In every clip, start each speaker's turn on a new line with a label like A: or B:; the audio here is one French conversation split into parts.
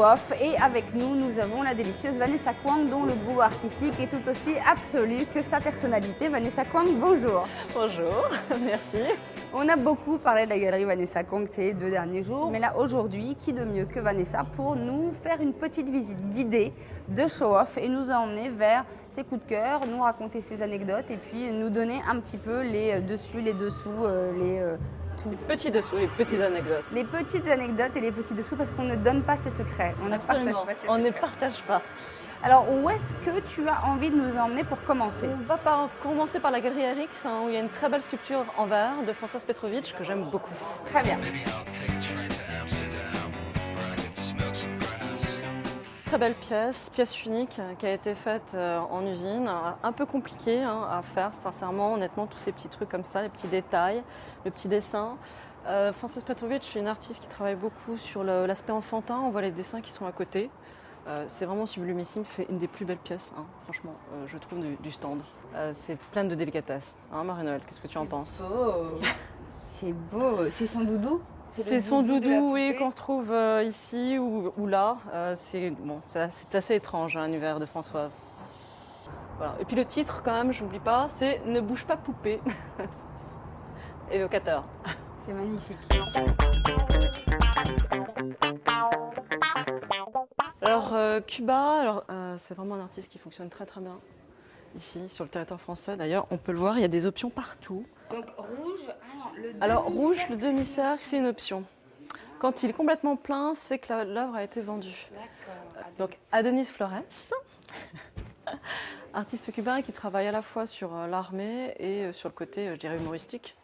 A: show-off et avec nous, nous avons la délicieuse Vanessa Kwang dont le goût artistique est tout aussi absolu que sa personnalité. Vanessa Kwang, bonjour.
B: Bonjour, merci.
A: On a beaucoup parlé de la galerie Vanessa Kwang ces 2 derniers jours, mais là aujourd'hui, qui de mieux que Vanessa pour nous faire une petite visite guidée de show-off et nous emmener vers ses coups de cœur, nous raconter ses anecdotes et puis nous donner un petit peu les dessus, les dessous, tout.
B: Les petits dessous, les petites anecdotes.
A: Les petites anecdotes et les petits dessous parce qu'on ne donne pas ses secrets. On
B: Absolument,
A: ne partage pas ses
B: on
A: secrets.
B: ne partage pas.
A: Alors, où est-ce que tu as envie de nous emmener pour commencer?
B: On va commencer par la galerie RX, où il y a une très belle sculpture en verre de Françoise Petrovitch que j'aime beaucoup.
A: Très bien.
B: Très belle pièce unique qui a été faite en usine, un peu compliquée à faire sincèrement, honnêtement, tous ces petits trucs comme ça, les petits détails, le petit dessin. Françoise Petrovitch, c'est une artiste qui travaille beaucoup sur l'aspect enfantin, on voit les dessins qui sont à côté. C'est vraiment sublimissime, c'est une des plus belles pièces, franchement, je trouve, du stand. C'est plein de délicatesse. Marie-Noël, qu'est-ce que tu en penses?
A: C'est beau. C'est son doudou?
B: C'est son doudou, oui, qu'on retrouve ici ou là. C'est assez étrange, l'univers de Françoise. Voilà. Et puis le titre, quand même, je n'oublie pas, c'est « Ne bouge pas poupée ». Évocateur.
A: C'est magnifique.
B: Alors, Cuba, c'est vraiment un artiste qui fonctionne très très bien. Ici, sur le territoire français, d'ailleurs, on peut le voir, il y a des options partout.
A: Donc rouge,
B: rouge, le demi-cercle, c'est une option. Quand il est complètement plein, c'est que l'œuvre a été vendue.
A: D'accord.
B: Donc, Adonis Flores, artiste cubain qui travaille à la fois sur l'armée et sur le côté, je dirais, humoristique,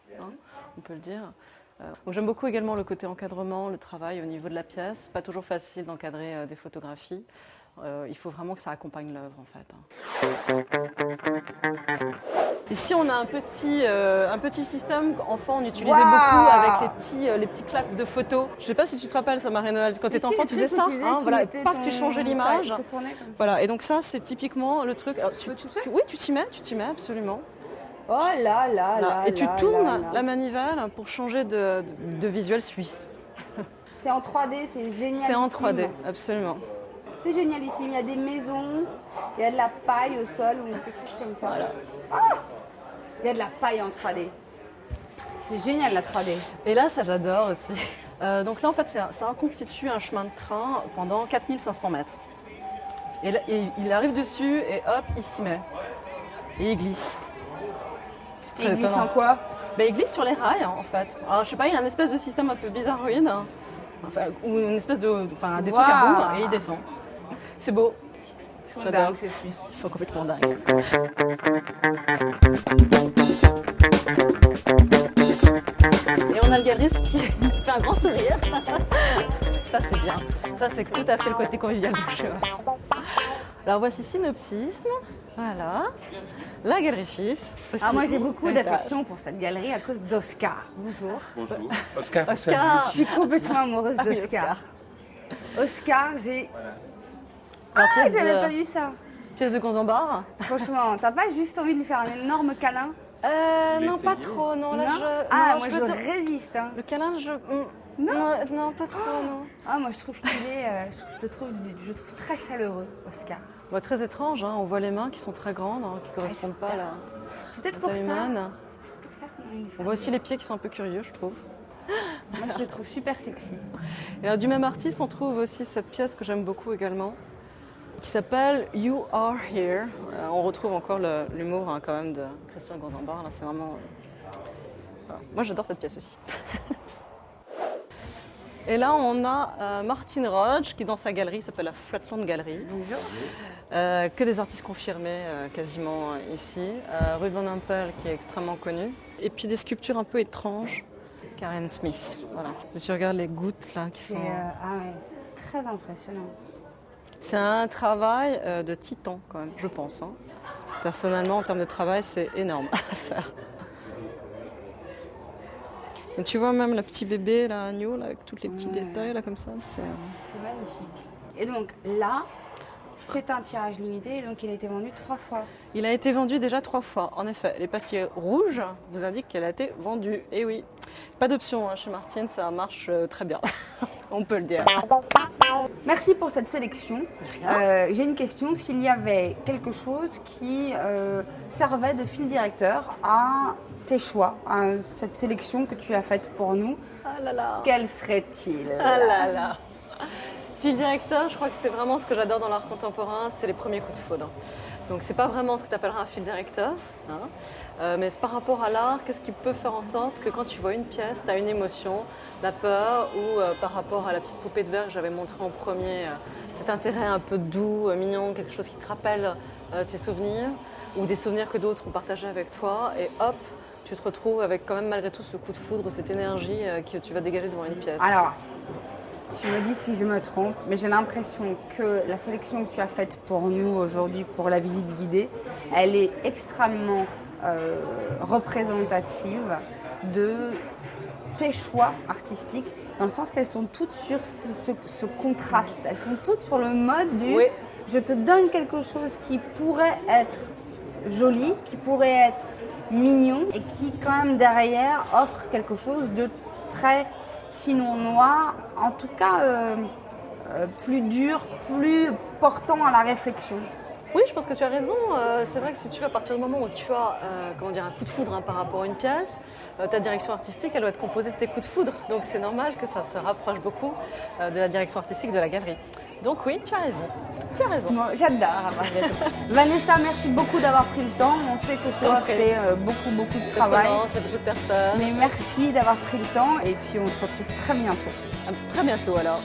B: on peut le dire. Donc, j'aime beaucoup également le côté encadrement, le travail au niveau de la pièce. Pas toujours facile d'encadrer des photographies. Il faut vraiment que ça accompagne l'œuvre, en fait. Ici, on a un petit système qu'enfant on utilisait beaucoup avec les petits claques de photos. Je ne sais pas si tu te rappelles ça, Marie-Noël. Quand tu étais enfant, tu faisais ça. Tu changeais l'image. Voilà. Et donc ça, c'est typiquement le truc. Alors, oui, tu t'y mets absolument.
A: Oh là là là.
B: Et tu tournes la manivelle pour changer de visuel suisse.
A: C'est en 3D, c'est génial.
B: C'est en 3D, absolument.
A: C'est génialissime. Il y a des maisons, il y a de la paille au sol ou quelque chose comme ça.
B: Voilà.
A: Il y a de la paille en 3D. C'est génial la 3D.
B: Et là, ça j'adore aussi. Donc là, en fait, ça reconstitue un chemin de train pendant 4500 mètres. Et là, il arrive dessus et hop, il s'y met. Et il glisse.
A: Et il glisse en quoi?
B: Il glisse sur les rails, en fait. Alors, je sais pas, il y a une espèce de système un peu bizarroïde. Ou une espèce des trucs à bout, et il descend. C'est beau.
A: Ils sont dingues, ces Suisses.
B: Ils sont complètement dingues. Et on a le galeriste qui fait un grand sourire. Ça, c'est bien. Ça, c'est tout à fait le côté convivial du show. Alors, voici Synopsisme. Voilà. La galerie suisse.
A: Moi, j'ai beaucoup d'affection pour cette galerie à cause d'Oscar. Bonjour.
C: Bonjour. Oscar.
A: Je suis complètement amoureuse d'Oscar. Oscar, j'avais pas vu ça.
B: Pièce de Gonzambar.
A: Franchement, t'as pas juste envie de lui faire un énorme câlin?
B: Non, pas trop. Non, là,
A: moi, je résiste.
B: Le câlin, non, pas trop, non.
A: Moi, je trouve qu'il est... je le trouve très chaleureux, Oscar.
B: Très étrange, on voit les mains qui sont très grandes, qui ne correspondent pas à la
A: C'est peut-être pour ça.
B: taille humaine.
A: C'est peut-être pour ça qu'on a une
B: On voit aussi les pieds qui sont un peu curieux, je trouve.
A: Moi, je le trouve super sexy.
B: Et du même artiste, on trouve aussi cette pièce que j'aime beaucoup également, qui s'appelle You Are Here. On retrouve encore l'humour quand même de Christian Gonzambar. Là, c'est vraiment... Moi, j'adore cette pièce aussi. Et là, on a Martin Rodge, qui dans sa galerie s'appelle la Flatland Gallery.
A: Bonjour.
B: Que des artistes confirmés quasiment ici. Ruben Ampel, qui est extrêmement connu. Et puis des sculptures un peu étranges. Karen Smith, voilà. Si tu regardes les gouttes là qui sont...
A: c'est très impressionnant.
B: C'est un travail de titan quand même, je pense. Personnellement, en termes de travail, c'est énorme à faire. Et tu vois même le petit bébé, là, agneau, là, avec tous les petits détails là comme ça. C'est
A: magnifique. Et donc là, C'est un tirage limité, donc il a été vendu 3 fois.
B: Il a été vendu déjà 3 fois, en effet. Les papiers rouges vous indiquent qu'elle a été vendue. Et oui, pas d'option hein, chez Martine, ça marche très bien. On peut le dire.
A: Merci pour cette sélection. J'ai une question. S'il y avait quelque chose qui servait de fil directeur à tes choix, à cette sélection que tu as faite pour nous,
B: Ah là là.
A: quel serait-il?
B: Ah là là. Fil directeur, je crois que c'est vraiment ce que j'adore dans l'art contemporain, c'est les premiers coups de foudre. Donc c'est pas vraiment ce que tu appelleras un fil directeur, hein, mais c'est par rapport à l'art, qu'est-ce qui peut faire en sorte que quand tu vois une pièce, tu as une émotion, la peur, ou par rapport à la petite poupée de verre que j'avais montrée en premier, cet intérêt un peu doux, mignon, quelque chose qui te rappelle tes souvenirs, ou des souvenirs que d'autres ont partagés avec toi, et hop, tu te retrouves avec quand même malgré tout ce coup de foudre, cette énergie que tu vas dégager devant une pièce.
A: Alors, tu me dis si je me trompe, mais j'ai l'impression que la sélection que tu as faite pour nous aujourd'hui, pour la visite guidée, elle est extrêmement représentative de tes choix artistiques, dans le sens qu'elles sont toutes sur ce contraste. Elles sont toutes sur le mode du
B: Oui.
A: je te donne quelque chose qui pourrait être joli, qui pourrait être mignon et qui quand même derrière offre quelque chose de très sinon noir, en tout cas plus dur, plus portant à la réflexion.
B: Oui, je pense que tu as raison. C'est vrai que si tu veux, à partir du moment où tu as comment dire, un coup de foudre hein, par rapport à une pièce, ta direction artistique, elle doit être composée de tes coups de foudre. Donc c'est normal que ça se rapproche beaucoup de la direction artistique de la galerie. Donc oui, tu as raison. Tu as raison.
A: Bon, j'adore avoir raison. Vanessa, merci beaucoup d'avoir pris le temps. On sait que chez
B: Ok.
A: c'est beaucoup de travail.
B: C'est beaucoup de personnes.
A: Mais merci d'avoir pris le temps et puis on se retrouve très bientôt.
B: À très bientôt alors.